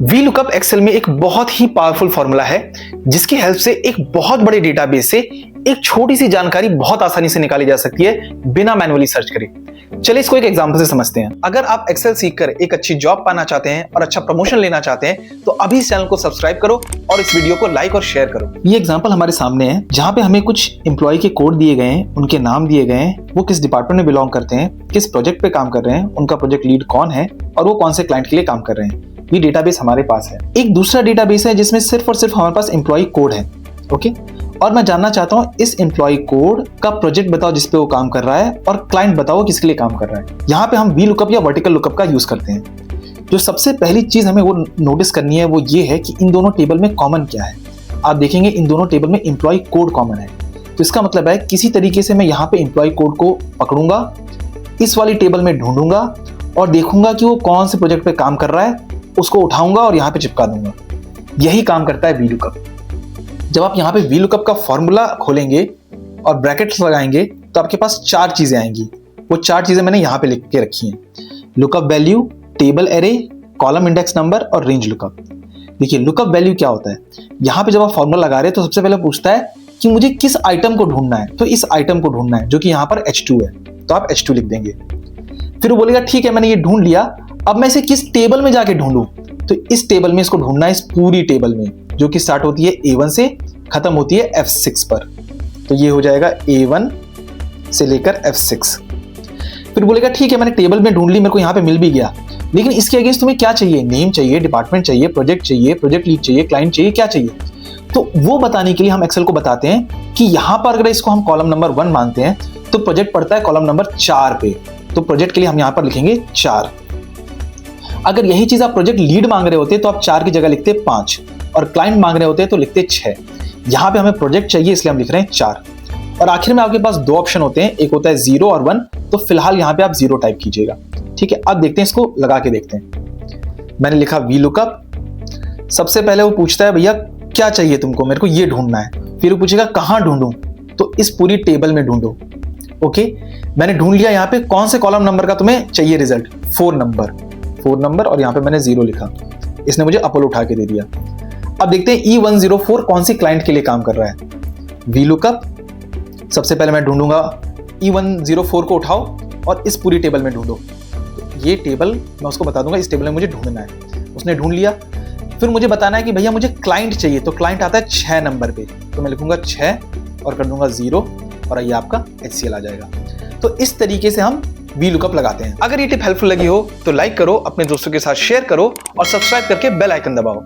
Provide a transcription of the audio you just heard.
V lookup Excel में एक बहुत ही पावरफुल फॉर्मूला है जिसकी हेल्प से एक बहुत बड़े डेटाबेस से एक छोटी सी जानकारी बहुत आसानी से निकाली जा सकती है बिना मैन्युअली सर्च करे। चलिए इसको एक एग्जांपल से समझते हैं। अगर आप एक्सेल सीखकर एक अच्छी जॉब पाना चाहते हैं और अच्छा प्रमोशन लेना चाहते हैं तो अभी इस चैनल को सब्सक्राइब करो और इस वीडियो को लाइक और शेयर करो। ये एग्जांपल हमारे सामने है जहां पे हमें कुछ एम्प्लॉय के कोड दिए गए हैं, उनके नाम दिए गए हैं, वो किस डिपार्टमेंट में बिलोंग करते हैं, किस प्रोजेक्ट पे काम कर रहे हैं, उनका प्रोजेक्ट लीड कौन है और वो कौन से क्लाइंट के लिए काम कर रहे हैं। ये डेटाबेस हमारे पास है। एक दूसरा डेटाबेस है जिसमें सिर्फ और सिर्फ हमारे पास एम्प्लॉय कोड है। ओके, और मैं जानना चाहता हूँ इस एम्प्लॉय कोड का प्रोजेक्ट बताओ जिसपे वो काम कर रहा है और क्लाइंट बताओ किसके लिए काम कर रहा है। यहाँ पे हम वी लुकअप या वर्टिकल लुकअप का यूज करते हैं। जो सबसे पहली चीज हमें वो नोटिस करनी है वो ये है कि इन दोनों टेबल में कॉमन क्या है। आप देखेंगे इन दोनों टेबल में एम्प्लॉय कोड कॉमन है, तो इसका मतलब है किसी तरीके से मैं यहाँ पे एम्प्लॉय कोड को पकड़ूंगा, इस वाली टेबल में ढूंढूंगा और देखूंगा कि वो कौन से प्रोजेक्ट पे काम कर रहा है, उसको उठाऊंगा और यहाँ पे चिपका दूंगा। यही काम करता है वी लुकअप। जब आप यहाँ पे वी लुकअप का फॉर्मूला खोलेंगे और ब्रैकेट्स लगाएंगे तो आपके पास चार चीजें आएंगी। वो चार चीजें मैंने यहाँ पे लिख के रखी हैं: lookup value, table array, column index number और रेंज लुकअप। देखिए लुकअप वैल्यू क्या होता है। यहाँ पे जब आप फॉर्मूला लगा रहे हैं तो सबसे पहले पूछता है कि मुझे किस आइटम को ढूंढना है, तो इस आइटम को ढूंढना है जो कि यहाँ पर H2 है, तो आप H2 लिख देंगे। फिर वो बोलेगा ठीक है मैंने ये ढूंढ लिया, अब मैं इसे किस टेबल में जाके ढूंढूं, तो इस टेबल में इसको ढूंढना है, इस पूरी टेबल में जो कि स्टार्ट होती है A1 से खत्म होती है F6 पर। तो ये हो जाएगा A1 से लेकर F6। फिर बोलेगा ठीक है मैंने टेबल में ढूंढ ली, मेरे को यहाँ पे मिल भी गया, लेकिन इसके अगेंस्ट तुम्हें क्या चाहिए? नेम चाहिए, डिपार्टमेंट चाहिए, प्रोजेक्ट चाहिए, प्रोजेक्ट लीड चाहिए, क्लाइंट चाहिए, क्या चाहिए? तो वो बताने के लिए हम एक्सेल को बताते हैं कि यहाँ पर अगर इसको हम कॉलम नंबर 1 मानते हैं तो प्रोजेक्ट पड़ता है कॉलम नंबर 4 पे, तो प्रोजेक्ट के लिए हम यहाँ पर लिखेंगे 4। अगर यही चीज आप प्रोजेक्ट लीड मांग रहे होते तो आप 4 की जगह लिखते 5 और क्लाइंट मांग रहे होते तो लिखते 6। यहाँ पे हमें प्रोजेक्ट चाहिए इसलिए हम लिख रहे हैं 4। और आखिर में आपके पास दो ऑप्शन होते हैं, एक होता है 0 और 1, तो फिलहाल यहाँ पे आप 0 टाइप कीजिएगा। ठीक है, अब देखते हैं, इसको लगा के देखते हैं। मैंने लिखा वी लुकअप। सबसे पहले वो पूछता है भैया क्या चाहिए तुमको, मेरे को ये ढूंढना है। फिर वो पूछेगा कहाँ ढूंढूं, तो इस पूरी टेबल में ढूंढो। ओके, मैंने ढूंढ लिया। यहाँ पे कौन से कॉलम नंबर का तुम्हें चाहिए रिजल्ट? 4 नंबर और यहाँ पे मैंने 0 लिखा, इसने मुझे अपोलो उठा के दे दिया। अब देखते हैं E104 कौन सी क्लाइंट के लिए काम कर रहा है। वी लुकअप, सबसे पहले मैं ढूंढूंगा E104 को उठाओ और इस पूरी टेबल में ढूंढो। तो ये टेबल मैं उसको बता दूंगा, इस टेबल में मुझे ढूंढना है। उसने ढूंढ लिया। फिर मुझे बताना है कि भैया मुझे क्लाइंट चाहिए, तो क्लाइंट आता है 6 नंबर पे, तो मैं लिखूंगा 6 और कर दूंगा 0 और ये आपका HCL आ जाएगा। तो इस तरीके से हम वी लुकअप लगाते हैं। अगर ये टिप हेल्पफुल लगी हो तो लाइक करो, अपने दोस्तों के साथ शेयर करो और सब्सक्राइब करके बेल आइकन दबाओ।